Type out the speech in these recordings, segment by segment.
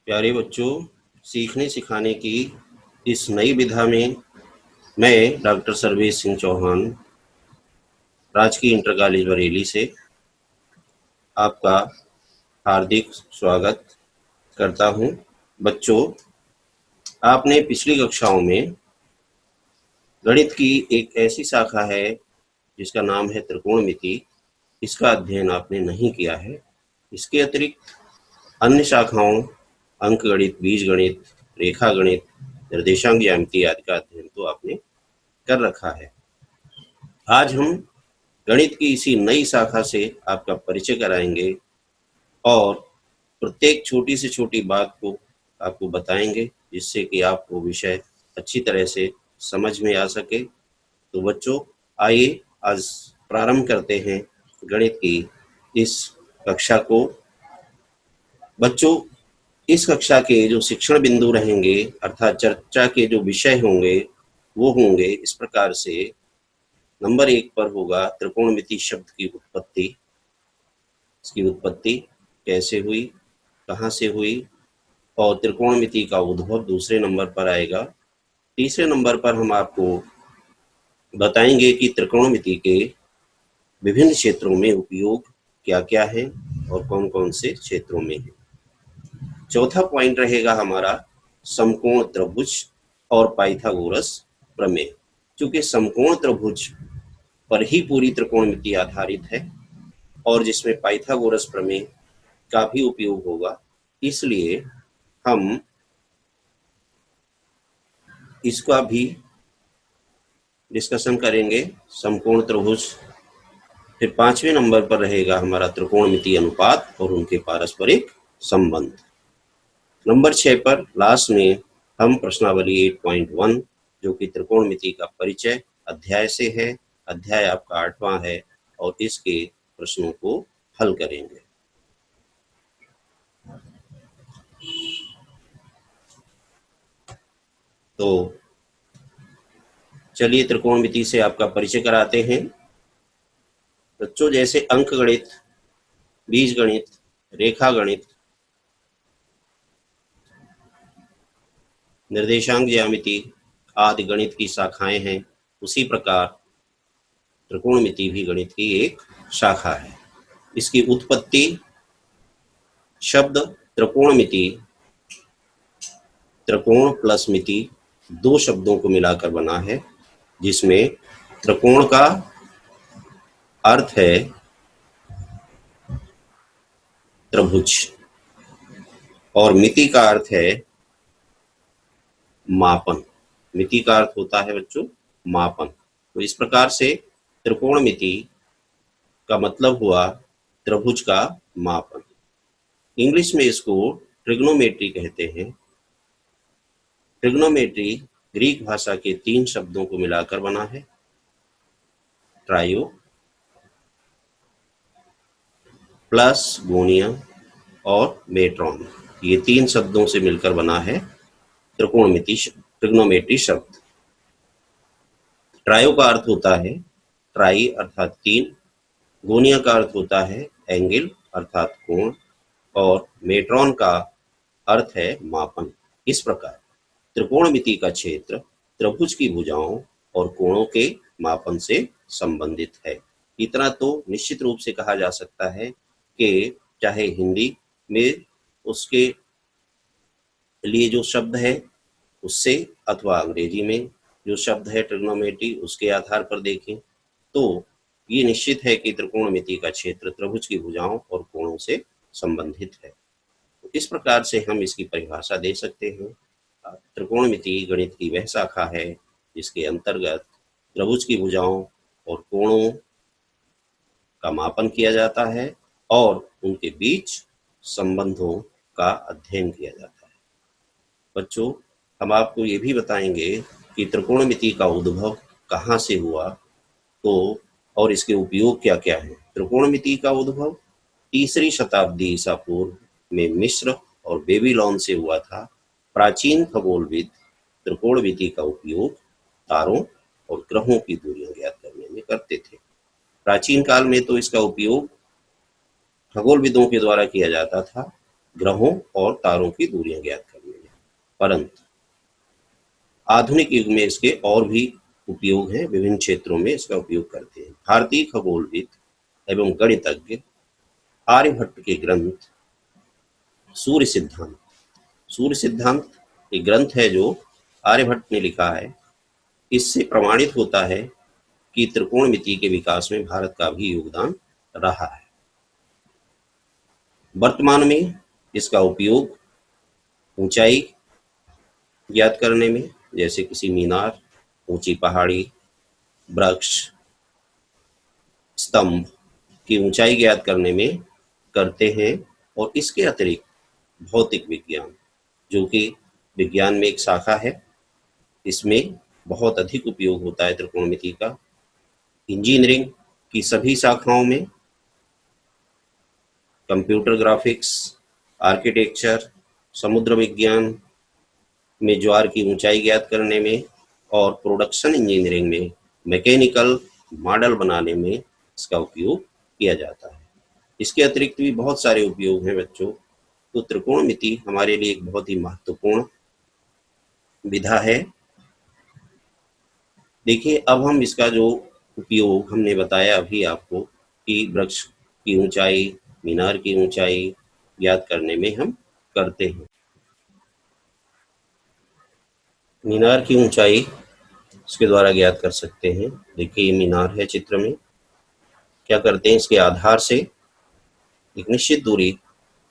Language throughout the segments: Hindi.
प्यारे बच्चों, सीखने सिखाने की इस नई विधा में मैं डॉक्टर सर्वेश सिंह चौहान, राजकीय इंटर कॉलेज बरेली से आपका हार्दिक स्वागत करता हूं। बच्चों, आपने पिछली कक्षाओं में गणित की एक ऐसी शाखा है जिसका नाम है त्रिकोणमिति, इसका अध्ययन आपने नहीं किया है। इसके अतिरिक्त अन्य शाखाओं अंकगणित, बीजगणित, रेखा गणित, निर्देशांक ज्यामिति आदि का अध्ययन तो आपने कर रखा है। आज हम गणित की इसी नई शाखा से आपका परिचय कराएंगे और प्रत्येक छोटी से छोटी बात को आपको बताएंगे, जिससे कि आपको विषय अच्छी तरह से समझ में आ सके। तो बच्चों, आइए आज प्रारंभ करते हैं गणित की इस कक्षा को। बच्चों, इस कक्षा के जो शिक्षण बिंदु रहेंगे अर्थात चर्चा के जो विषय होंगे वो होंगे इस प्रकार से। नंबर 1 पर होगा त्रिकोणमिति शब्द की उत्पत्ति। इसकी उत्पत्ति कैसे हुई, कहाँ से हुई, और त्रिकोणमिति का उद्भव दूसरे नंबर पर आएगा। तीसरे नंबर पर हम आपको बताएंगे कि त्रिकोणमिति के विभिन्न क्षेत्रों में उपयोग क्या क्या है और कौन कौन से क्षेत्रों में है। चौथा पॉइंट रहेगा हमारा समकोण त्रिभुज और पाइथागोरस प्रमेय। क्योंकि समकोण त्रिभुज पर ही पूरी त्रिकोणमिति आधारित है और जिसमें पाइथागोरस प्रमेय का भी उपयोग होगा, इसलिए हम इसका भी डिस्कशन करेंगे, समकोण त्रिभुज। फिर 5वें नंबर पर रहेगा हमारा त्रिकोणमिति अनुपात और उनके पारस्परिक संबंध। नंबर 6 पर लास्ट में हम प्रश्नावली 8.1 जो कि त्रिकोणमिति का परिचय अध्याय से है, अध्याय आपका 8वां है, और इसके प्रश्नों को हल करेंगे। तो चलिए त्रिकोणमिति से आपका परिचय कराते हैं। बच्चों, जैसे अंकगणित, बीजगणित, रेखा गणित, निर्देशांक ज्यामिति आदि गणित की शाखाएं हैं, उसी प्रकार त्रिकोणमिति भी गणित की एक शाखा है। इसकी उत्पत्ति शब्द त्रिकोणमिति, त्रिकोण प्लस मिति, दो शब्दों को मिलाकर बना है, जिसमें त्रिकोण का अर्थ है त्रिभुज और मिति का अर्थ है मापन। मिति का अर्थ होता है बच्चों मापन। तो इस प्रकार से त्रिकोणमिति का मतलब हुआ त्रिभुज का मापन। इंग्लिश में इसको ट्रिग्नोमेट्री कहते हैं। ट्रिग्नोमेट्री ग्रीक भाषा के 3 शब्दों को मिलाकर बना है, ट्रायो प्लस गोनिया और मेट्रॉन। ये 3 शब्दों से मिलकर बना है त्रिकोणमिति, ट्रिग्नोमेट्री शब्द। ट्रायो का अर्थ होता है ट्राई अर्थात 3, गोनिया का अर्थ होता है एंगल अर्थात कोण, और मेट्रॉन का अर्थ है मापन। इस प्रकार त्रिकोणमिति का क्षेत्र त्रिभुज की भुजाओं और कोणों के मापन से संबंधित है। इतना तो निश्चित रूप से कहा जा सकता है कि चाहे हिंदी में उसके लिए जो शब्द है उससे, अथवा अंग्रेजी में जो शब्द है ट्रिग्नोमेट्री उसके आधार पर देखें, तो ये निश्चित है कि त्रिकोणमिति का क्षेत्र त्रिभुज की भुजाओं और कोणों से संबंधित है। तो इस प्रकार से हम इसकी परिभाषा दे सकते हैं। त्रिकोणमिति गणित की वह शाखा है जिसके अंतर्गत त्रिभुज की भुजाओं और कोणों का मापन किया जाता है और उनके बीच संबंधों का अध्ययन किया जाता है। बच्चों, हम आपको ये भी बताएंगे कि त्रिकोणमिति का उद्भव कहाँ से हुआ, तो और इसके उपयोग क्या क्या है। त्रिकोणमिति का उद्भव 3री शताब्दी ईसा पूर्व में मिस्र और बेबीलोन से हुआ था। प्राचीन खगोलविद त्रिकोणमिति का उपयोग तारों और ग्रहों की दूरियां ज्ञात करने में करते थे। प्राचीन काल में तो इसका उपयोग खगोलविदों के द्वारा किया जाता था, ग्रहों और तारों की दूरियां ज्ञात करने में। परंतु आधुनिक युग में इसके और भी उपयोग हैं, विभिन्न क्षेत्रों में इसका उपयोग करते हैं। भारतीय खगोलविद एवं गणितज्ञ आर्यभट्ट के ग्रंथ सूर्य सिद्धांत, सूर्य सिद्धांत एक ग्रंथ है जो आर्यभट्ट ने लिखा है। इससे प्रमाणित होता है कि त्रिकोणमिति के विकास में भारत का भी योगदान रहा है। वर्तमान में इसका उपयोग ऊंचाई ज्ञात करने में, जैसे किसी मीनार, ऊंची पहाड़ी, वृक्ष, स्तंभ की ऊंचाई ज्ञात करने में करते हैं। और इसके अतिरिक्त भौतिक विज्ञान, जो कि विज्ञान में एक शाखा है, इसमें बहुत अधिक उपयोग होता है त्रिकोणमिति का। इंजीनियरिंग की सभी शाखाओं में, कंप्यूटर ग्राफिक्स, आर्किटेक्चर, समुद्र विज्ञान में ज्वार की ऊंचाई ज्ञात करने में, और प्रोडक्शन इंजीनियरिंग में मैकेनिकल मॉडल बनाने में इसका उपयोग किया जाता है। इसके अतिरिक्त भी बहुत सारे उपयोग हैं बच्चों। तो त्रिकोणमिति हमारे लिए एक बहुत ही महत्वपूर्ण विधा है। देखिए, अब हम इसका जो उपयोग हमने बताया अभी आपको कि वृक्ष की ऊंचाई, मीनार की ऊंचाई ज्ञात करने में हम करते हैं। मीनार की ऊंचाई इसके द्वारा ज्ञात कर सकते हैं। देखिए, ये मीनार है चित्र में। क्या करते हैं, इसके आधार से एक निश्चित दूरी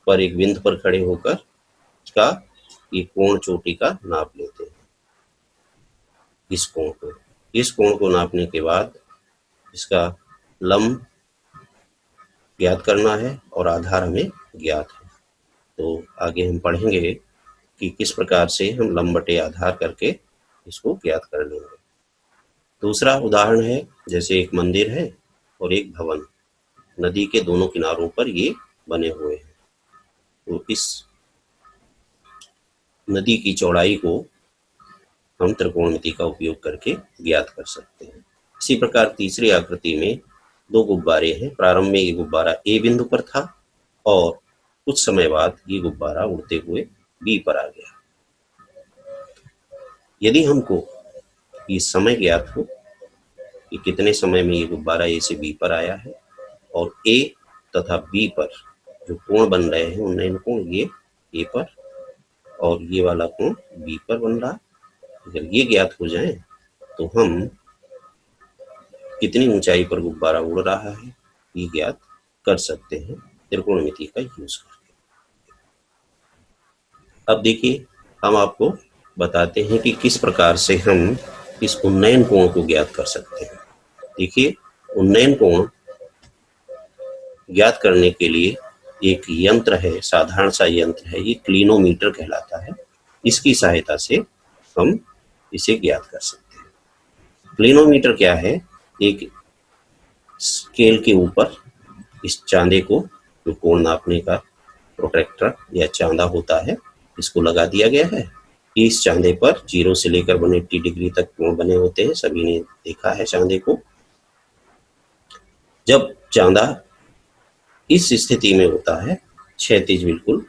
पर एक बिंदु पर खड़े होकर इसका ये कोण चोटी का नाप लेते हैं। इस कोण को नापने के बाद इसका लंब ज्ञात करना है और आधार हमें ज्ञात है। तो आगे हम पढ़ेंगे कि किस प्रकार से हम लंब बटे आधार करके इसको ज्ञात कर लेंगे। दूसरा उदाहरण है, जैसे एक मंदिर है और एक भवन, नदी के दोनों किनारों पर ये बने हुए हैं। तो इस नदी की चौड़ाई को हम त्रिकोणमिति का उपयोग करके ज्ञात कर सकते हैं। इसी प्रकार तीसरी आकृति में दो गुब्बारे हैं। प्रारंभ में ये गुब्बारा ए बिंदु पर था और कुछ समय बाद ये गुब्बारा उड़ते हुए बी पर आ गया। यदि हमको ये समय ज्ञात हो कि कितने समय में ये गुब्बारा ए से बी पर आया है, और ए तथा बी पर जो कोण बन रहे हैं उन्नयन कोण, ये ए पर और ये वाला कोण बी पर बन रहा, अगर ये ज्ञात हो जाए तो हम कितनी ऊंचाई पर गुब्बारा उड़ रहा है ये ज्ञात कर सकते हैं त्रिकोणमिति का यूज करके। अब देखिए, हम आपको बताते हैं कि किस प्रकार से हम इस उन्नयन कोण को ज्ञात कर सकते हैं। देखिए, उन्नयन कोण ज्ञात करने के लिए एक यंत्र है, साधारण सा यंत्र है, ये क्लिनोमीटर कहलाता है। इसकी सहायता से हम इसे ज्ञात कर सकते हैं। क्लिनोमीटर क्या है, एक स्केल के ऊपर इस चांदे को, जो कोण नापने का प्रोट्रैक्टर या चांदा होता है, इसको लगा दिया गया है। इस चांदे पर 0 से लेकर 180 डिग्री तक कोण बने होते हैं, सभी ने देखा है चांदे को। जब चांदा इस स्थिति में होता है, क्षैतिज बिल्कुल,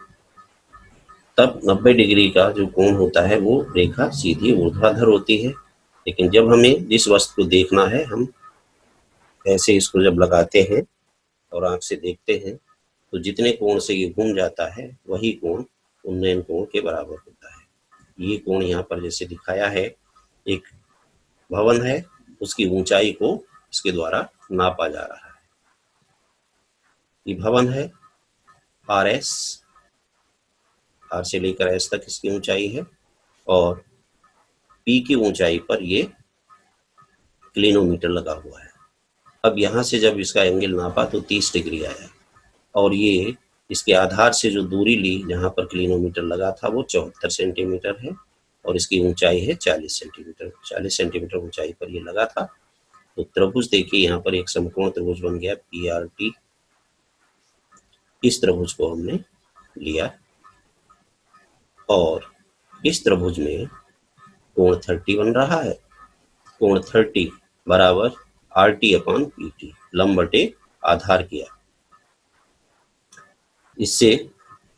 तब 90 डिग्री का जो कोण होता है वो रेखा सीधी ऊर्ध्वाधर होती है। लेकिन जब हमें जिस वस्तु को देखना है, हम ऐसे इसको जब लगाते हैं और आंख से देखते हैं, तो जितने कोण से ये घूम जाता है वही कोण उन्नयन कोण के बराबर होता है। ये कोण यहाँ पर जैसे दिखाया है, एक भवन है, उसकी ऊंचाई को इसके द्वारा नापा जा रहा है। ये भवन है, RS, R से लेकर S तक इसकी ऊंचाई है, और P की ऊंचाई पर ये क्लिनोमीटर लगा हुआ है। अब यहाँ से जब इसका एंगल नापा तो 30 डिग्री आया, और ये इसके आधार से जो दूरी ली जहाँ पर क्लिनोमीटर लगा था वो 74 सेंटीमीटर है, और इसकी ऊंचाई है 40 सेंटीमीटर। 40 सेंटीमीटर ऊंचाई पर ये लगा था। तो त्रिभुज देखिए, यहाँ पर एक समकोण त्रिभुज बन गया PRT। इस त्रिभुज को हमने लिया और इस त्रिभुज में कोण 30 बन रहा है। कोण 30 बराबर RT/PT, लंब बटे आधार किया। इससे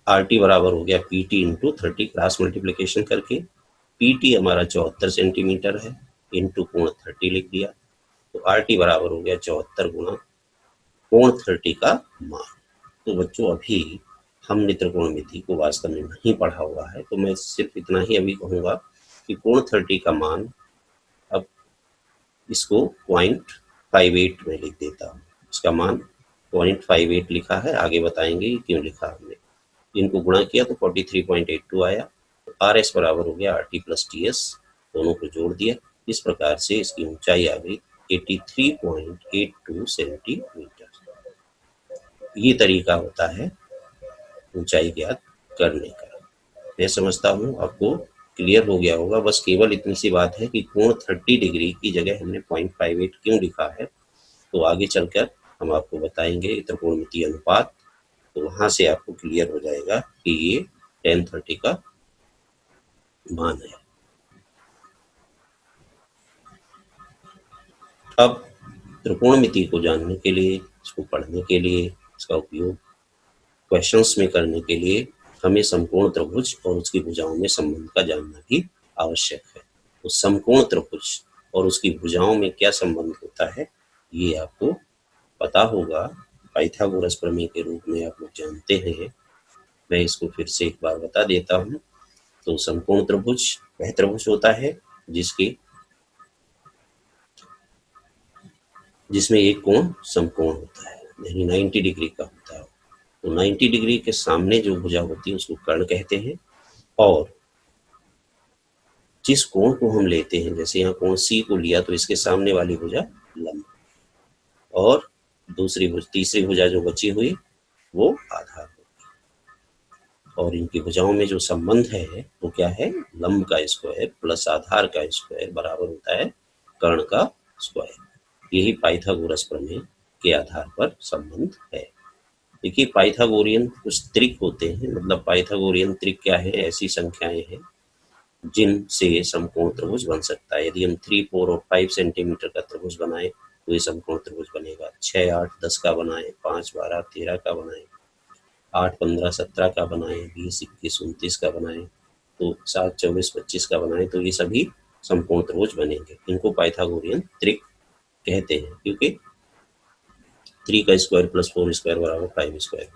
आर टी बराबर हो गया P T into 30 cross multiplication करके, पी टी हमारा 74 सेंटीमीटर है इंटू कोण 30 लिख दिया, तो आर टी बराबर हो गया 74 गुणा कोण 30 का मान। तो बच्चों अभी हमने त्रिकोणमिति को वास्तव में नहीं पढ़ा हुआ है, तो मैं सिर्फ इतना ही अभी कहूँगा कि कोण 30 का मान, अब इसको 0.58 में लिख देता हूँ, इसका मान 0.58 लिखा है, आगे बताएंगे क्यों लिखा हमने। इनको गुणा किया तो 43.82 आया, तो आर एस बराबर हो गया R T plus T S, दोनों को जोड़ दिया, इस प्रकार से इसकी ऊंचाई आ गई 83.82 सेंटीमीटर। ये तरीका होता है ऊंचाई ज्ञात करने का। मैं समझता हूँ आपको क्लियर हो गया होगा। बस केवल इतनी सी बात है कि कोण 30 डिग्री की जगह हमने 0.58 क्यों लिखा है, तो आगे चलकर हम आपको बताएंगे त्रिकोणमितीय अनुपात, तो वहां से आपको क्लियर हो जाएगा कि ये tan 30 का मान है। अब त्रिकोणमिति को जानने के लिए, इसको पढ़ने के लिए, इसका उपयोग क्वेश्चंस में करने के लिए हमें समकोण त्रिभुज और उसकी भुजाओं में संबंध का जानना भी आवश्यक है। तो समकोण त्रिभुज और उसकी भुजाओं में क्या संबंध होता है ये आपको पता होगा, पाइथागोरस प्रमेय के रूप में आप लोग जानते हैं। मैं इसको फिर से एक बार बता देता हूँ। तो समकोण त्रिभुज वह त्रिभुज होता है जिसमें एक कोण समकोण होता है, यानी 90 डिग्री का होता है। तो 90 डिग्री के सामने जो भुजा होती है उसको कर्ण कहते हैं, और जिस कोण को हम लेते हैं, जैसे यहाँ कोण सी को लिया तो इसके सामने वाली भुजा लंब, और तीसरी भुजा जो बची हुई वो आधार होगी। और इनकी भुजाओं में जो संबंध है वो क्या है, लंब का स्क्वायर प्लस आधार का स्क्वायर बराबर होता है कर्ण का स्क्वायर। यही पाइथागोरस प्रमेय के आधार पर संबंध है। देखिए पाइथागोरियन कुछ त्रिक होते हैं, मतलब पाइथागोरियन त्रिक क्या है, ऐसी संख्याएं हैं जिनसे समकोण त्रिभुज बन सकता है। यदि हम 3, 4 और 5 सेंटीमीटर का त्रिभुज बनाए तो ये समकोण त्रिभुज बनेगा। 6, 8, 10 का बनाए, 5, 12, 13 का बनाए, 8, 15, 17 का बनाए, 20, 21, 29 का बनाए, तो 7, 24, 25 का बनाए, तो ये सभी समकोण त्रिभुज बनेंगे। इनको पाइथागोरियन त्रिक कहते हैं, क्योंकि 3 का स्क्वायर प्लस 4 स्क्वायर बराबर 5 स्क्वायर,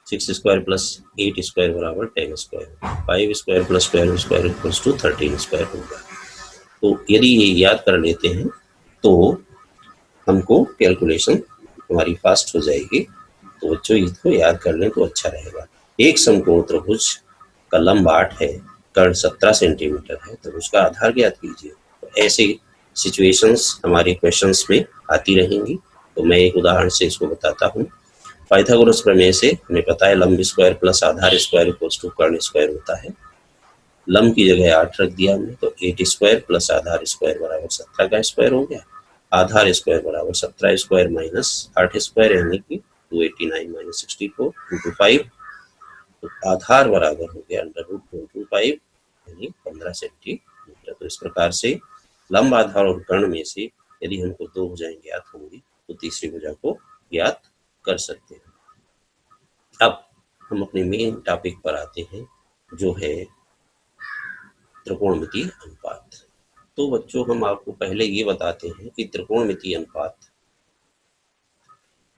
6 स्क्वायर प्लस 8 स्क्वायर बराबर 10 square, 5 square plus 12 square equals to 13 square होगा। तो यदि ये याद कर लेते हैं तो हमको कैलकुलेशन हमारी फास्ट हो जाएगी। तो बच्चों इसको याद कर लें तो अच्छा रहेगा। एक समकोण त्रिभुज का लंब 8 है, कर्ण 17 सेंटीमीटर है, तो उसका आधार ज्ञात कीजिए। तो ऐसे सिचुएशंस हमारे क्वेश्चंस में आती रहेंगी। तो मैं एक उदाहरण से इसको बताता हूँ। पाइथागोरस प्रमेय से हमें पता है लंब स्क्वायर प्लस आधार स्क्वायर इक्वल्स टू कर्ण स्क्वायर होता है। लंब की जगह 8 रख दिया हमने, तो 8 स्क्वायर प्लस आधार स्क्वायर बराबर 17 का स्क्वायर हो गया। आधार स्क्वायर बराबर 17 स्क्वायर माइनस 8 स्क्वायर, यानी कि 289 माइनस 64 इंटू 5। तो आधार बराबर हो गया √425 यानी 15 सेंटीमीटर। तो इस प्रकार से लंब, आधार और कर्ण में से यदि हमको 2 भुजाएं ज्ञात होंगी तो तीसरी भुजा को ज्ञात कर सकते हैं। अब हम अपने मेन टॉपिक पर आते हैं, जो है त्रिकोणमितीय अनुपात। तो बच्चों हम आपको पहले ये बताते हैं कि त्रिकोणमितीय अनुपात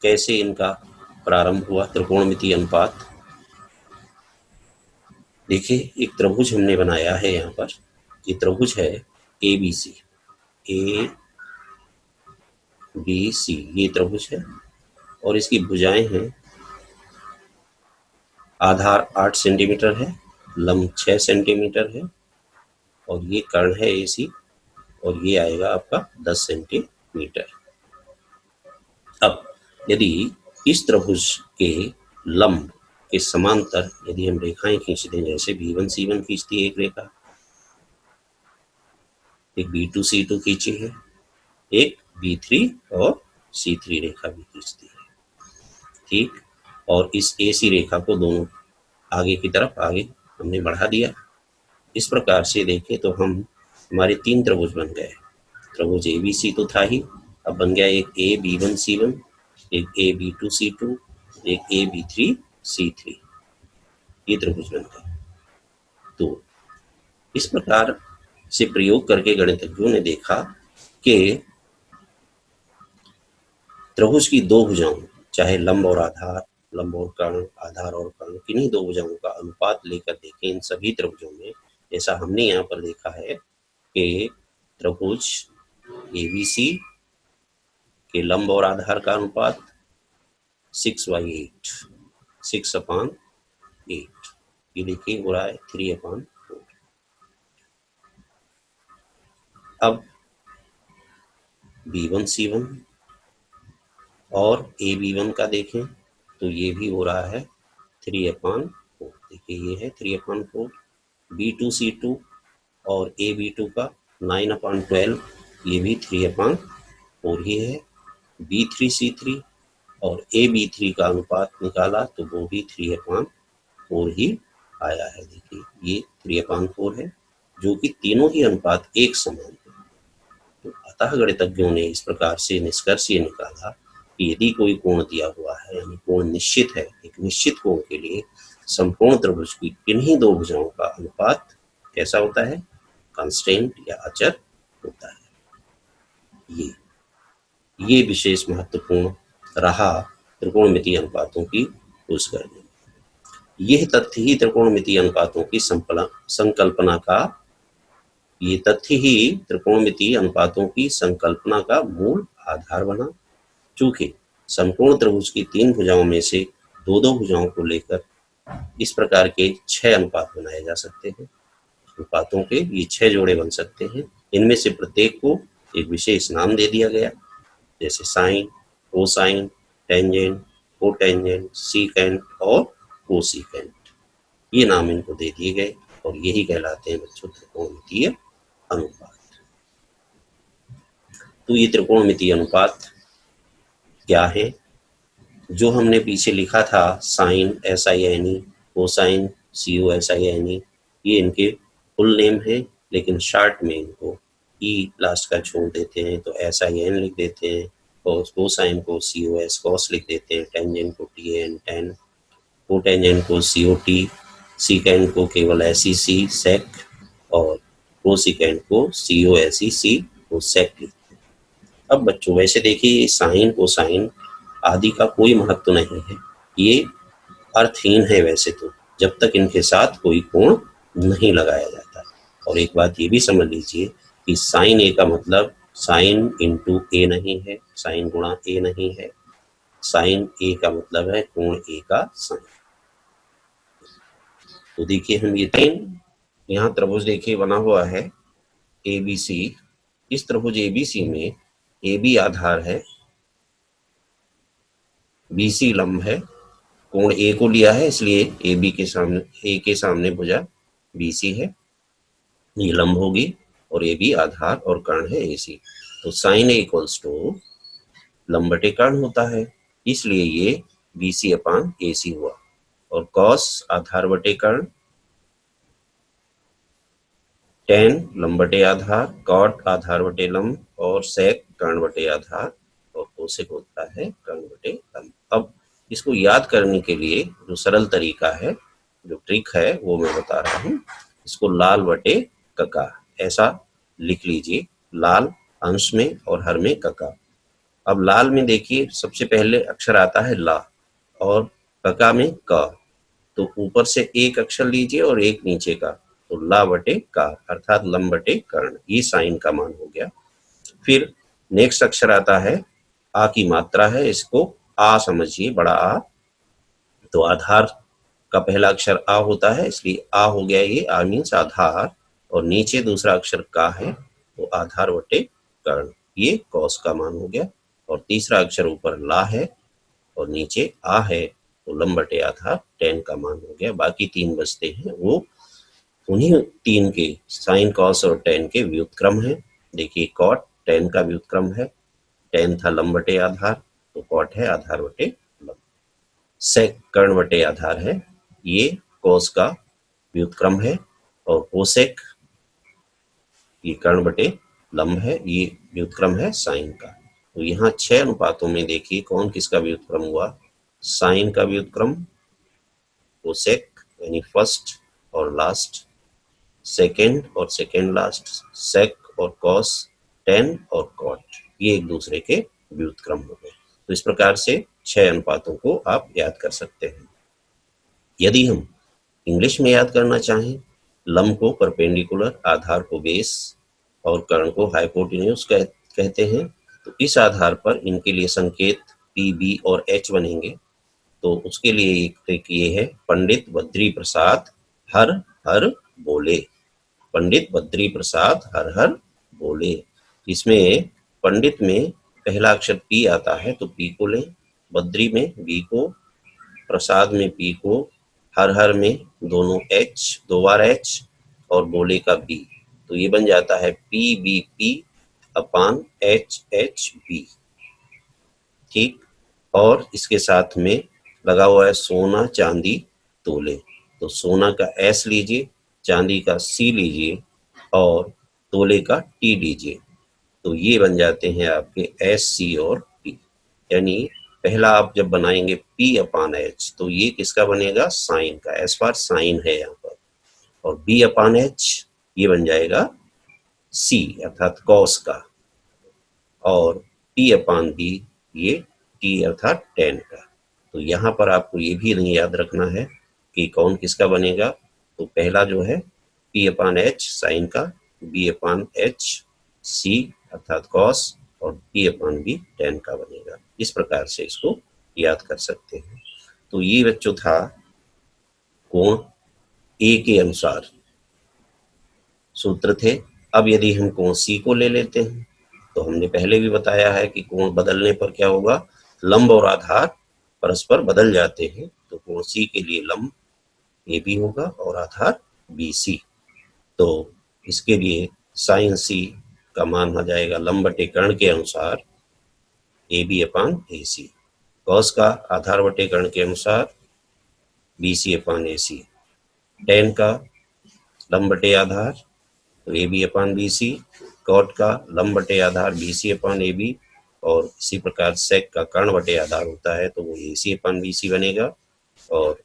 कैसे इनका प्रारंभ हुआ। त्रिकोणमितीय अनुपात देखिए, एक त्रिभुज हमने बनाया है यहाँ पर, ये त्रिभुज है ABC, ABC ये त्रिभुज है, और इसकी भुजाएं हैं, आधार 8 सेंटीमीटर है, लंब 6 सेंटीमीटर है, और ये कर्ण है AC, और ये आएगा आपका 10 सेंटीमीटर। अब यदि इस त्रिभुज के लंब के समांतर यदि हम रेखाएं खींच दें, जैसे B1 C1 खींचती है एक रेखा, एक B2 C2 खींची है, एक B3 और C3 रेखा भी खींचती है, ठीक। और इस AC रेखा को दोनों आगे की तरफ आगे हमने बढ़ा दिया। इस प्रकार से देखें तो हमारे 3 त्रिभुज बन गए। त्रिभुज ABC तो था ही, अब बन गया एक AB1 C1, एक AB2 C2, एक AB3 C3। ये त्रिभुज बन गया। तो इस प्रकार से प्रयोग करके गणितज्ञों ने देखा कि त्रिभुज की दो भुजाओं, चाहे लंब और आधार, लंब और कर्ण, आधार और कर्ण, किन्हीं दो भुजाओं का अनुपात लेकर देखें इन सभी त्रिभुजों में, जैसा हमने यहाँ पर देखा है कि त्रिभुज एबीसी के लंब और आधार का अनुपात 6/8, 6/8, ये देखिए हो रहा है 3/4। अब B1C1 और AB1 का देखें तो ये भी हो रहा है 3/4, देखिए ये है 3/4। B2C2 और AB2 का 9/12, ये भी 3/4 ही है। B3C3 और AB3 का अनुपात निकाला तो वो भी 3/4 ही आया है। देखिए ये 3/4 है, जो कि तीनों ही अनुपात एक समान है। तो अतः गणितज्ञों ने इस प्रकार से निष्कर्ष ये निकाला कि यदि कोई कोण दिया हुआ है, यानी कोण निश्चित है, एक निश्चित कोण के लिए संपूर्ण त्रिभुज की किन्हीं दो भुजाओं का अनुपात कैसा होता है, कांस्टेंट या अचर होता है। ये विशेष महत्वपूर्ण रहा त्रिकोणमितीय अनुपातों की खोज करने। यह तथ्य ही त्रिकोणमितीय अनुपातों की संकल्पना का ये तथ्य ही त्रिकोणमितीय अनुपातों की संकल्पना का मूल आधार बना। चूंकि संपूर्ण त्रिभुज की तीन भुजाओं में से दो दो भुजाओं को लेकर इस प्रकार के 6 अनुपात बनाए जा सकते हैं। अनुपातों के ये 6 जोड़े बन सकते हैं। इनमें से प्रत्येक को एक विशेष नाम दे दिया गया, जैसे sine, cosine, tangent, cotangent, secant और कोसीकेंट। ये नाम इनको दे दिए गए और यही कहलाते हैं बच्चों त्रिकोणमितीय अनुपात। तो ये त्रिकोणमितीय अनुपात क्या है? जो हमने पीछे लिखा था साइन SINE, कोसाइन COSINE, ये इनके फुल नेम है, लेकिन शॉर्ट में इनको लास्ट का छोड़ देते हैं तो SIN लिख देते हैं, और कोसाइन को COS लिख देते हैं, टेंजेंट को TAN tan, कोटेंजेंट को COT, सीकेंट को केवल SEC सेक, और कोसिकेंट को COSEC को सेक लिखते हैं। अब बच्चों वैसे देखिए साइन कोसाइन आदि का कोई महत्व नहीं है, ये अर्थहीन है वैसे तो, जब तक इनके साथ कोई कोण नहीं लगाया जाता। और एक बात ये भी समझ लीजिए कि साइन A का मतलब साइन इंटू A नहीं है, साइन गुणा A नहीं है। साइन A का मतलब है कोण A का साइन। तो देखिए हम ये यहाँ त्रिभुज देखिए बना हुआ है ABC। इस त्रिभुज ABC में AB आधार है, BC लंब है, कोण A को लिया है इसलिए A के सामने भुजा BC है, ये लंब होगी, और AB आधार और कर्ण है AC। तो साइन A इक्वल्स टू लंब बटे कर्ण होता है, इसलिए ये BC/AC हुआ। और कॉस आधार बटे कर्ण, टेन लंब बटे आधार, कॉट आधार बटे लंब, और सेक कर्ण बटे आधार, और कोसेक होता है कर्ण बटे लंब। अब इसको याद करने के लिए जो सरल तरीका है, जो ट्रिक है, वो मैं बता रहा हूँ। इसको लाल बटे कका ऐसा लिख लीजिए, लाल अंश में और हर में कका। अब लाल में देखिए सबसे पहले अक्षर आता है ला, और कका में क, तो ऊपर से एक अक्षर लीजिए और एक नीचे का, तो ला बटे का अर्थात लंब बटे कर्ण, ये साइन का मान हो गया। फिर नेक्स्ट अक्षर आता है आ की मात्रा है, इसको आ समझिए, बड़ा आ, तो आधार का पहला अक्षर आ होता है इसलिए आ हो गया, ये आ मीन्स आधार, और नीचे दूसरा अक्षर का है तो आधार बटे कर्ण, ये कॉस का मान हो गया। और तीसरा अक्षर ऊपर ला है और नीचे आ है तो लंब बटे आधार टेन का मान हो गया। बाकी तीन बचते हैं वो उन्हीं तीन के साइन कॉस और टेन के व्युत्क्रम है। देखिए कॉट टेन का व्युत्क्रम है, टेन था लंब बटे आधार तो कॉट है आधार बटे लंब। सेक कर्ण बटे आधार है, ये कॉस का व्युत्क्रम है, और कोसेक ये कर्ण बटे लंब है, ये व्युत्क्रम है साइन का। तो यहाँ 6 अनुपातों में देखिए कौन किसका व्युत्क्रम हुआ, साइन का व्युत्क्रम, कोसेक यानी फर्स्ट और लास्ट, सेकेंड और सेकेंड लास्ट, सेक और कॉस, टेन और कॉट, ये एक दूसरे के व्युत्क्रम हो गए। तो इस प्रकार से 6 अनुपातों को आप याद कर सकते हैं। यदि हम इंग्लिश में याद करना चाहें, लंब को परपेंडिकुलर, आधार को बेस और कर्ण को हाइपोटेन्यूज कहते हैं। तो इस आधार पर इनके लिए संकेत पी, बी और एच बनेंगे। तो उसके लिए एक ट्रिक ये है, पंडित बद्री प्रसाद हर हर बोले। पंडित बद्री प्रसाद हर हर बोले। इसमें पंडित में पहला अक्षर पी आता है तो पी को लें, बद्री में बी को, प्रसाद में पी को, हर हर में दोनों एच, दो बार एच और बोले का बी। तो ये बन जाता है P B P upon H H B. ठीक, और इसके साथ में लगा हुआ है सोना चांदी तोले। तो सोना का एस लीजिए, चांदी का सी लीजिए और तोले का टी लीजिए। तो ये बन जाते हैं आपके एस, सी और पी। यानी पहला आप जब बनाएंगे पी अपान एच तो ये किसका बनेगा, साइन का, एस फॉर साइन है यहाँ पर। और बी अपान एच ये बन जाएगा सी अर्थात कॉस का, और पी अपान बी ये टी अर्थात टेन का। तो यहाँ पर आपको ये भी नहीं याद रखना है कि कौन किसका बनेगा। तो पहला जो है पी अपान एच साइन का, बी अपान एच सी अर्थात कॉस और पी अपान बी टेन का बनेगा। इस प्रकार से इसको याद कर सकते हैं। तो ये बच्चों था कोण ए के अनुसार सूत्र थे। अब यदि हम कोण सी को ले लेते हैं तो हमने पहले भी बताया है कि कोण बदलने पर क्या होगा, लंब और आधार परस्पर बदल जाते हैं। तो कोण सी के लिए लंब ए बी होगा और आधार बी सी। तो इसके लिए साइन सी का मान हो जाएगा लंब बटे कर्ण के अनुसार ए B upon A C, cos का आधार बटे कर्ण के अनुसार B C upon A C, ten का लंब बटे आधार तो A B upon B C, cot का लंब बटे आधार B C upon A B, और इसी प्रकार सेक का कर्ण बटे आधार होता है तो वो ए सी अपान बी सी बनेगा। और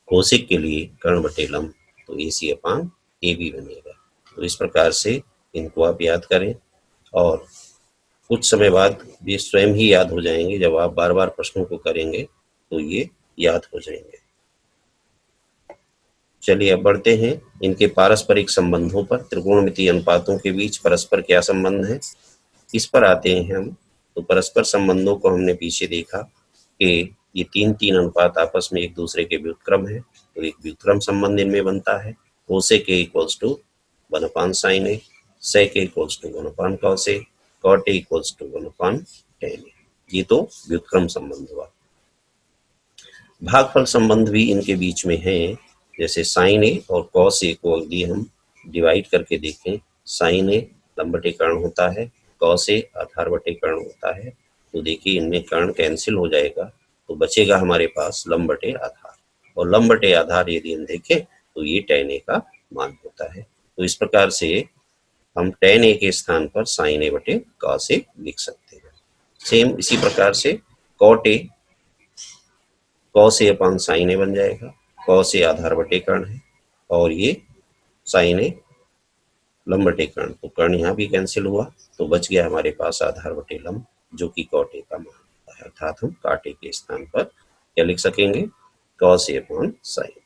कोसेक के लिए कर्ण बटे लंब तो ए सी अपान ए बी बनेगा। तो इस प्रकार से इनको आप याद करें और कुछ समय बाद ये स्वयं ही याद हो जाएंगे। जब आप बार बार प्रश्नों को करेंगे तो ये याद हो जाएंगे। चलिए अब बढ़ते हैं इनके पारस्परिक संबंधों पर। त्रिकोणमितीय अनुपातों के बीच परस्पर क्या संबंध है, इस पर आते हैं हम। तो परस्पर संबंधों को हमने पीछे देखा कि ये तीन अनुपात आपस में एक दूसरे के व्युत्क्रम है। तो एक व्युत्क्रम संबंध इनमें बनता है, cosec A equals to 1 upon sine A, sec A equals to 1 upon cos A, cot A equals to 1 upon tan A. ये तो व्युत्क्रम संबंध हुआ। भागफल संबंध भी इनके बीच में है। जैसे साइन ए और कॉस ए को यदि हम डिवाइड करके देखें, साइन ए लंब बटे कर्ण होता है, कॉस ए आधार बटे कर्ण होता है। तो देखिए इनमें कर्ण कैंसिल हो जाएगा तो बचेगा हमारे पास लंब बटे आधार, और लंब बटे आधार यदि हम देखें तो ये टेन ए का मान होता है। तो इस प्रकार से हम टेन ए के स्थान पर साइन ए बटे कॉस ए लिख सकते हैं। सेम इसी प्रकार से cot A cos A upon sine A बन जाएगा। कॉस ए आधार बटे कर्ण है और ये साइन ए लंब बटे कर्ण, तो कर्ण यहाँ भी कैंसिल हुआ तो बच गया हमारे पास आधार बटे लंब जो कि कॉट ए का मान होता है। अर्थात हम कॉट ए के स्थान पर क्या लिख सकेंगे, कॉस ए अपॉन साइन।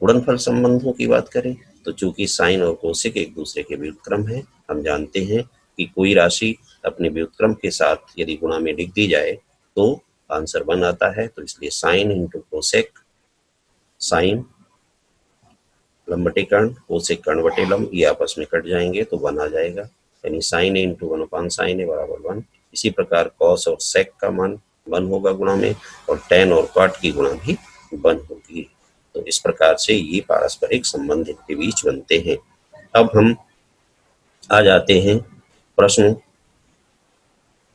गुणनफल संबंधों की बात करें तो चूंकि साइन और कोसेक एक दूसरे के व्युत्क्रम है, हम जानते हैं कि कोई राशि अपने व्युत्क्रम के साथ यदि गुणा में लिख दी जाए तो आंसर 1 आता है। तो इसलिए साइन इंटू कोसेक, साइन लंब बटे कर्ण, कोसेक कर्ण बटे लंब, ये आपस में कट जाएंगे तो 1 आ जाएगा। यानी साइन ए इंटू 1 अपान साइन ए बराबर 1। इसी प्रकार कॉस और सेक का मान 1 होगा गुणा में, और टेन और कॉट की गुणा भी 1 होगी। तो इस प्रकार से ये पारस्परिक संबंध इनके बीच बनते हैं। अब हम आ जाते हैं प्रश्न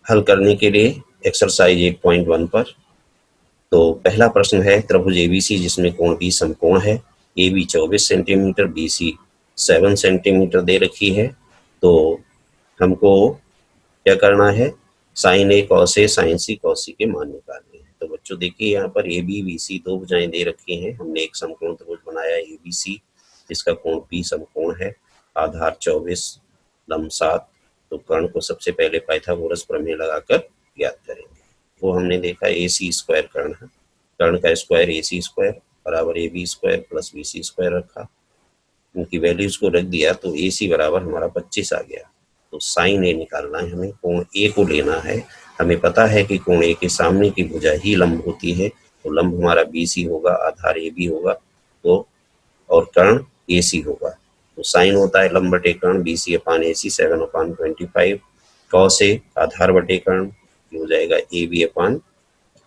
हल करने के लिए एक्सरसाइज 8.1 पर। तो पहला प्रश्न है त्रिभुज एबीसी जिसमें कोण बी समकोण है, A B 24 centimetre, B C 7 centimetre दे रखी है। तो हमको क्या करना है, sine A cos A sine C cos C के मान निकालने हैं। तो बच्चों देखिए यहाँ पर ए बी बी सी दो भुजाएं दे रखी हैं। हमने एक समकोण त्रिभुज बनाया ए बी सी, जिसका कोण पी समकोण है, आधार 24, लंब 7। तो कर्ण को सबसे पहले पाइथागोरस प्रमेय लगाकर ज्ञात करेंगे। वो हमने देखा ए सी स्क्वायर कर्ण है, कर्ण का स्क्वायर ए सी स्क्वायर बराबर A B square plus B C square रखा, उनकी वैल्यूज को रख दिया तो ए सी बराबर हमारा 25 आ गया। तो साइन ए निकालना है हमें, कोण ए को लेना है। हमें पता है कि कोण ए के सामने की भुजा ही लंब होती है, तो लंब हमारा बी सी होगा, आधार ए बी होगा, तो और कर्ण ए सी होगा। तो साइन होता है लंब बटे कर्ण, B C upon A C 7/25। Cos A आधार बटे कर्ण हो जाएगा ए B upon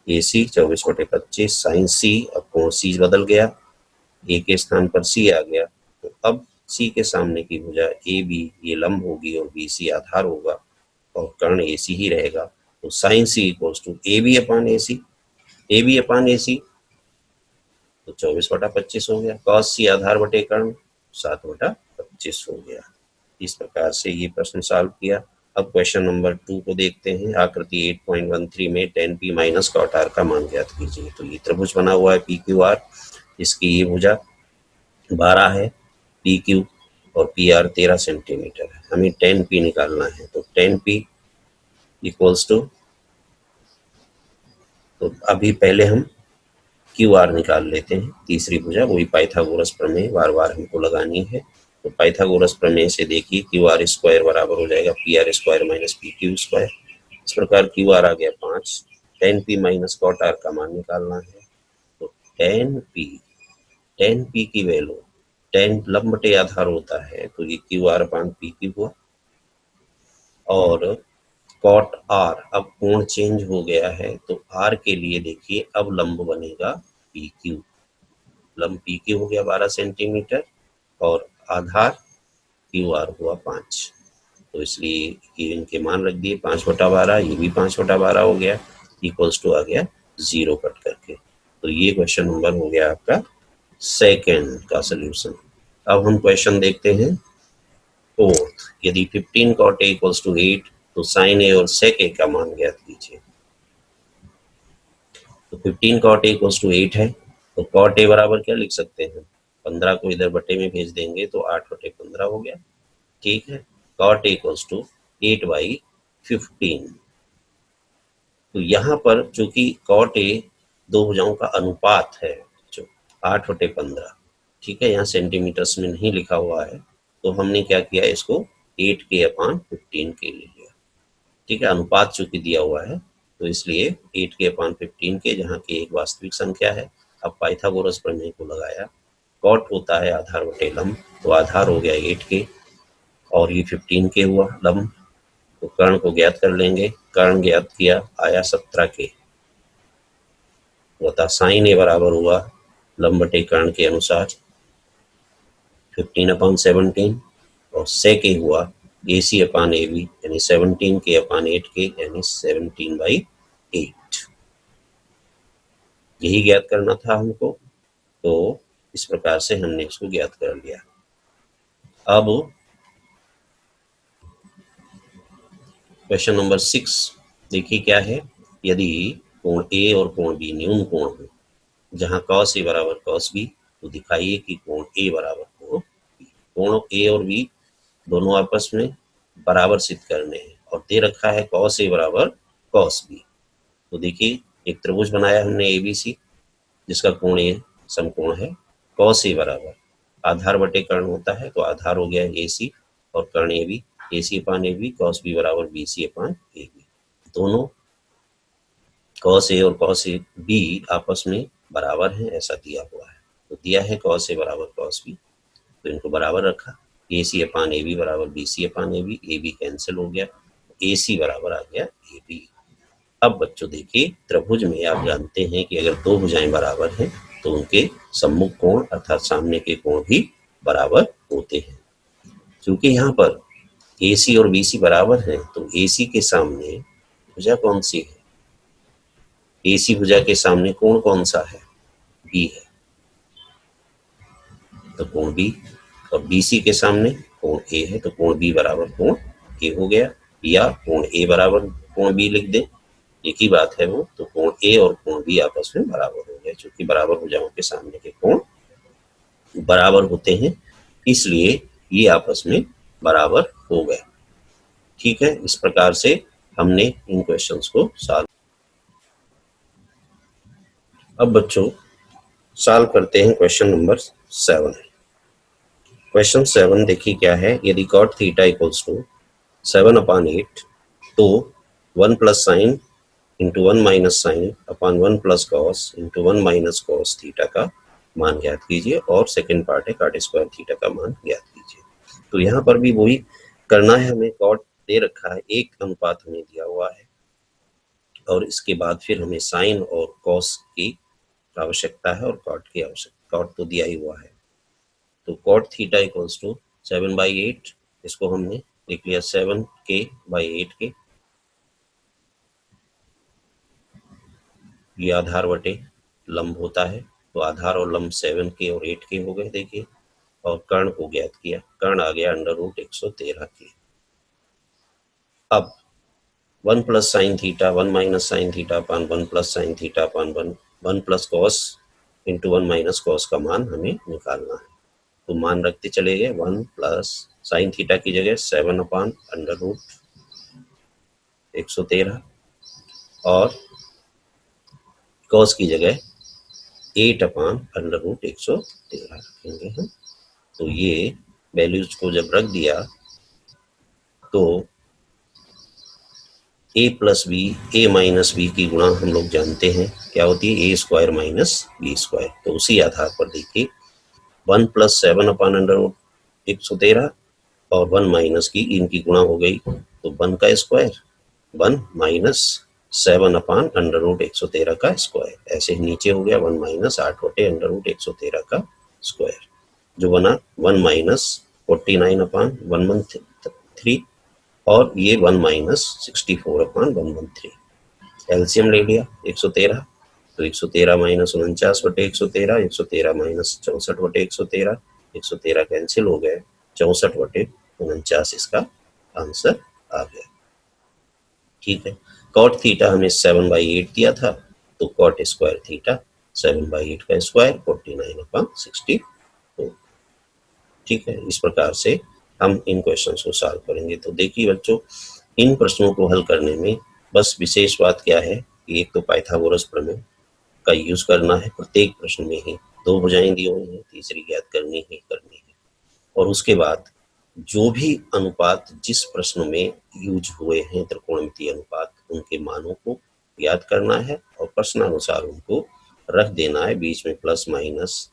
A C 24/25। Sign सी, अब कोण सी बदल गया, ए के स्थान पर सी आ गया, तो अब सी के सामने की भुजा ए बी ये लंब होगी और बी सी आधार होगा और कर्ण ए सी ही रहेगा। तो sine C equals to A B upon A C, A B upon A C तो 24/25 हो गया। कॉस सी आधार बटे कर्ण 7/25 हो गया। इस प्रकार से ये प्रश्न सॉल्व किया। अब क्वेश्चन नंबर 2 को देखते हैं। आकृति 8.13 में tan p minus cot r का मान ज्ञात कीजिए। तो ये त्रिभुज बना हुआ है पी क्यू आर, इसकी ये भुजा 12 है, पी क्यू और पी आर 13 सेंटीमीटर है। हमें tan p निकालना है, तो tan p इक्वल्स टू, तो अभी पहले हम क्यू आर निकाल लेते हैं, तीसरी भुजा, वही पाइथागोरस प्रमेय बार बार हमको लगानी है। तो पाइथागोरस प्रमेय से देखिए क्यू आर स्क्वायर बराबर हो जाएगा P R square minus P Q square. इस प्रकार क्यू आर आ गया 5। tan p minus cot r का मान निकालना है, तो tan p की वैल्यू, tan लंब बटे आधार होता है, तो ये Q R upon P Q हुआ, और cot r, अब कोण चेंज हो गया है, तो r के लिए देखिए अब लंब बनेगा पी क्यू, लंब पी क्यू हो गया 12 सेंटीमीटर और आधार क्यू आर हुआ 5। तो इसलिए ये इनके मान रख दिए 5/12, ये भी 5/12 हो गया, इक्वल्स टू आ गया 0 कट करके। तो ये क्वेश्चन नंबर हो गया आपका सेकेंड का सोल्यूशन। अब हम क्वेश्चन देखते हैं फोर्थ। यदि 15 cot a इक्वल्स टू 8, तो साइन ए और सेक ए का मान ज्ञात कीजिए। तो 15 cot a इक्वल्स टू 8 है, तो cot a बराबर क्या लिख सकते हैं, 15 को इधर बटे में भेज देंगे तो 8/15 हो गया। ठीक है, cot a इक्वल्स टू 8/15। तो यहाँ पर चूंकि cot a दो भुजाओं का अनुपात है, जो 8/15, ठीक है, यहाँ सेंटीमीटर्स में नहीं लिखा हुआ है, तो हमने क्या किया, इसको 8k/15 के लिए लिया। ठीक है, अनुपात चूंकि दिया हुआ है तो इसलिए 8k/15 के, जहाँ की एक वास्तविक संख्या है। अब पाइथागोरस प्रमेय को लगाया, cot होता है आधार बटे लंब, तो आधार हो गया 8k और ये 15k हुआ लंब। तो कर्ण को ज्ञात कर लेंगे, कर्ण ज्ञात किया, आया 17k, बता साइन ए बराबर हुआ लंब बटे कर्ण के अनुसार 15/17 और सेक ए हुआ ए सी अपान ए बी, यानी 17k/8k, यानी 17/8। यही ज्ञात करना था हमको, तो इस प्रकार से हमने इसको ज्ञात कर लिया। अब क्वेश्चन नंबर 6 देखिए क्या है। यदि कोण ए और कोण बी न्यून कोण हो, जहां cos ए बराबर cos बी, तो दिखाइए कि कोण ए बराबर कोण बी। कोण ए और बी दोनों आपस में बराबर सिद्ध करने हैं और दे रखा है cos ए बराबर cos बी। तो देखिए एक त्रिभुज बनाया हमने एबीसी, जिसका कोण ए समकोण है, cos ए बराबर आधार बटे कर्ण होता है, तो आधार हो गया ए सी और कर्ण A B, A C upon A B, cos B बराबर B C upon A B. दोनों cos ए और cos ए बी आपस में बराबर हैं, ऐसा दिया हुआ है। तो दिया है cos ए बराबर cos बी, तो इनको बराबर रखा, A C upon A B बराबर B C upon A B cancel हो गया, ए सी बराबर आ गया ए बी। अब बच्चों देखिए त्रिभुज में आप जानते हैं कि अगर दो भुजाएं बराबर हैं तो उनके सम्मुख कोण अर्थात सामने के कोण भी बराबर होते हैं। क्योंकि यहाँ पर ए सी और बी सी बराबर हैं, तो ए सी के सामने भुजा कौन सी है, ए सी भुजा के सामने कोण कौन सा है, बी है, तो कोण बी, और बी सी के सामने कोण ए है, तो कोण बी बराबर कोण ए हो गया, या कोण ए बराबर कोण बी लिख दें, एक ही बात है वो, तो कोण ए और कोण बी आपस में बराबर हो गए। चूंकि बराबर भुजाओं के सामने के कोण बराबर होते हैं, इसलिए ये आपस में बराबर हो गए। ठीक है, इस प्रकार से हमने इन क्वेश्चंस को सॉल्व। अब बच्चों सॉल्व करते हैं क्वेश्चन नंबर 7। क्वेश्चन 7 देखिए क्या है। यदि कॉट थीटा इक्वल्स टू 7/8, तो 1 plus sine into 1 minus sine upon 1 plus cos into 1 minus cos theta का मान ज्ञात कीजिए। और सेकेंड पार्ट है कॉट स्क्वायर थीटा का मान ज्ञात कीजिए। तो यहाँ पर भी वही करना है हमें। कॉट दे रखा है, 1 अनुपात हमें दिया हुआ है, और इसके बाद फिर हमें साइन और कॉस की आवश्यकता है और कॉट की आवश्यकता। कॉट तो दिया ही हुआ है, तो कॉट थीटा इक्वल्स टू 7/8। इसको हमने लिख लिया 7k/8 के। ये आधार बटे लंब होता है, तो आधार और लंब 7k और 8k हो गए। देखिए, और कर्ण को ज्ञात किया। कर्ण आ गया √113k। अब 1 plus sine theta 1 minus sine theta upon 1 plus sine theta upon 1 plus cos into 1 minus cos का मान हमें निकालना है। तो मान रखते चले गए। 1 प्लस साइन थीटा की जगह 7/√113 और कॉस की जगह 8/√113 रखेंगे हम। तो ये वैल्यूज को जब रख दिया तो a plus B A minus B की गुणा हम लोग जानते हैं क्या होती है, a square minus B square. तो उसी आधार पर देखिए 1 प्लस 7/√113 और 1 माइनस की इनकी गुणा हो गई, तो 1 का स्क्वायर 1 माइनस 7/√113 का स्क्वायर। ऐसे ही नीचे हो गया 1 माइनस 8/√113 का स्क्वायर, जो बना 1 माइनस 49/113 और ये 1 माइनस 64/113। एलसीएम ले लिया 113, तो 113 माइनस 49/113, 113 माइनस 64/113, 113 कैंसिल हो गए, 64/49 इसका आंसर आ गया। ठीक है, कॉट थीटा हमें 7/8 दिया था, तो कॉट स्क्वायर थीटा 7/8 का स्क्वायर 49/64। ठीक है, इस प्रकार से हम इन क्वेश्चंस को सॉल्व करेंगे। तो देखिए बच्चों, इन प्रश्नों को हल करने में बस विशेष बात क्या है कि एक तो पाइथागोरस प्रमेय का यूज करना है। प्रत्येक प्रश्न में ही 2 भुजाएं दी हुई हैं, तीसरी ज्ञात करनी है। और उसके बाद जो भी अनुपात जिस प्रश्न में यूज हुए हैं त्रिकोणमितीय अनुपात, उनके मानों को याद करना है और प्रश्नानुसार उनको रख देना है। बीच में प्लस माइनस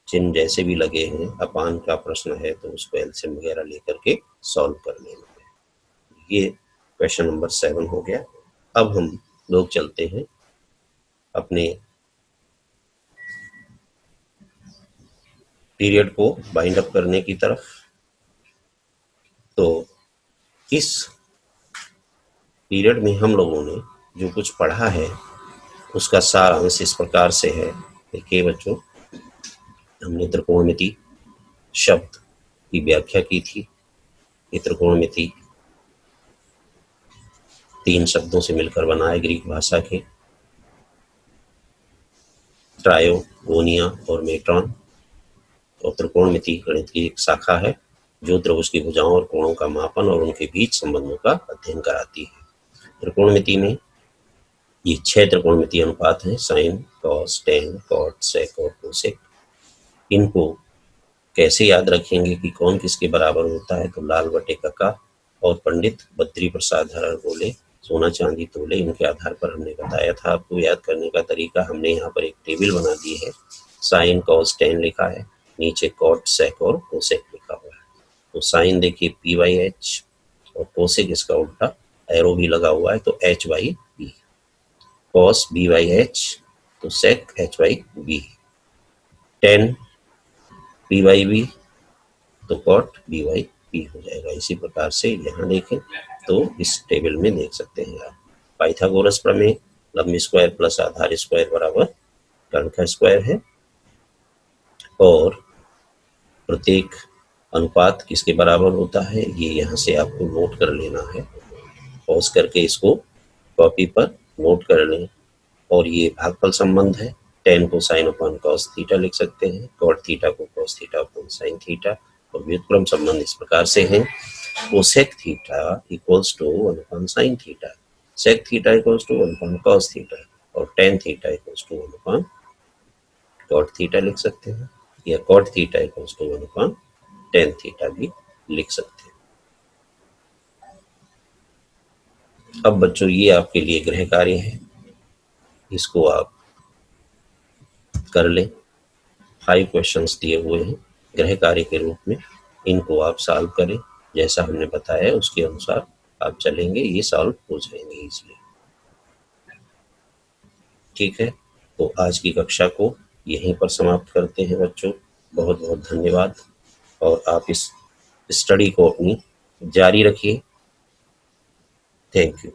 चिन्ह जैसे भी लगे हैं, अपान का प्रश्न है तो उसको एलसीएम वगैरह लेकर के सॉल्व कर लेना है। ये क्वेश्चन नंबर 7 हो गया। अब हम लोग चलते हैं अपने पीरियड को बाइंड अप करने की तरफ। तो इस पीरियड में हम लोगों ने जो कुछ पढ़ा है उसका सारांश इस प्रकार से है। देखिए बच्चों, हमने त्रिकोणमिति शब्द की व्याख्या की थी। ये त्रिकोणमिति 3 शब्दों से मिलकर बना है, ग्रीक भाषा के, ट्रायो, गोनिया और मेट्रॉन। और त्रिकोणमिति गणित की एक शाखा है जो त्रिभुज की भुजाओं और कोणों का मापन और उनके बीच संबंधों का अध्ययन कराती है। त्रिकोणमिति में ये 6 त्रिकोणमिति अनुपात हैं, साइन, कॉस, टेन, कॉट, सेक और कोसेक। इनको कैसे याद रखेंगे कि कौन किसके बराबर होता है, तो लाल बटे कक्का और पंडित बद्री प्रसाद हरर बोले सोना चांदी तोले, इनके आधार पर हमने बताया था आपको याद करने का तरीका। हमने यहाँ पर एक टेबल बना दी है। साइन कॉस टेन लिखा है, नीचे कॉट सेक और कोसेक लिखा हुआ है। तो साइन देखिए p/h और कोसेक इसका उल्टा एरो भी लगा हुआ है, तो h/b। कॉस b/h तो सेक h/b। टेन p/b तो कॉट b/b हो जाएगा। इसी प्रकार से यहाँ देखें तो इस टेबल में देख सकते हैं आप। पाइथागोरस प्रमेय लंब स्क्वायर प्लस आधार स्क्वायर बराबर कर्ण का स्क्वायर है। और प्रत्येक अनुपात किसके बराबर होता है ये यहाँ से आपको नोट कर लेना है। पॉज करके इसको कॉपी पर नोट कर लें। और ये भागफल संबंध है, tan को sin अपॉन cos थीटा लिख सकते हैं, cot थीटा को cos theta upon sin theta. और व्युत्क्रम संबंध इस प्रकार से हैं, cosec theta equals to 1 upon sin theta, sec theta equals to 1 upon cos theta, और tan theta equals to 1 upon cot theta लिख सकते हैं, या cot theta equals to 1 upon tan theta भी लिख सकते हैं। अब बच्चों ये आपके लिए गृह कार्य है, इसको आप कर लें। 5 क्वेश्चंस दिए हुए हैं गृह कार्य के रूप में, इनको आप सॉल्व करें, जैसा हमने बताया उसके अनुसार आप चलेंगे, ये सॉल्व हो जाएंगे इसलिए। ठीक है, तो आज की कक्षा को यहीं पर समाप्त करते हैं बच्चों। बहुत बहुत धन्यवाद, और आप इस स्टडी को अपनी जारी रखिए। Thank you.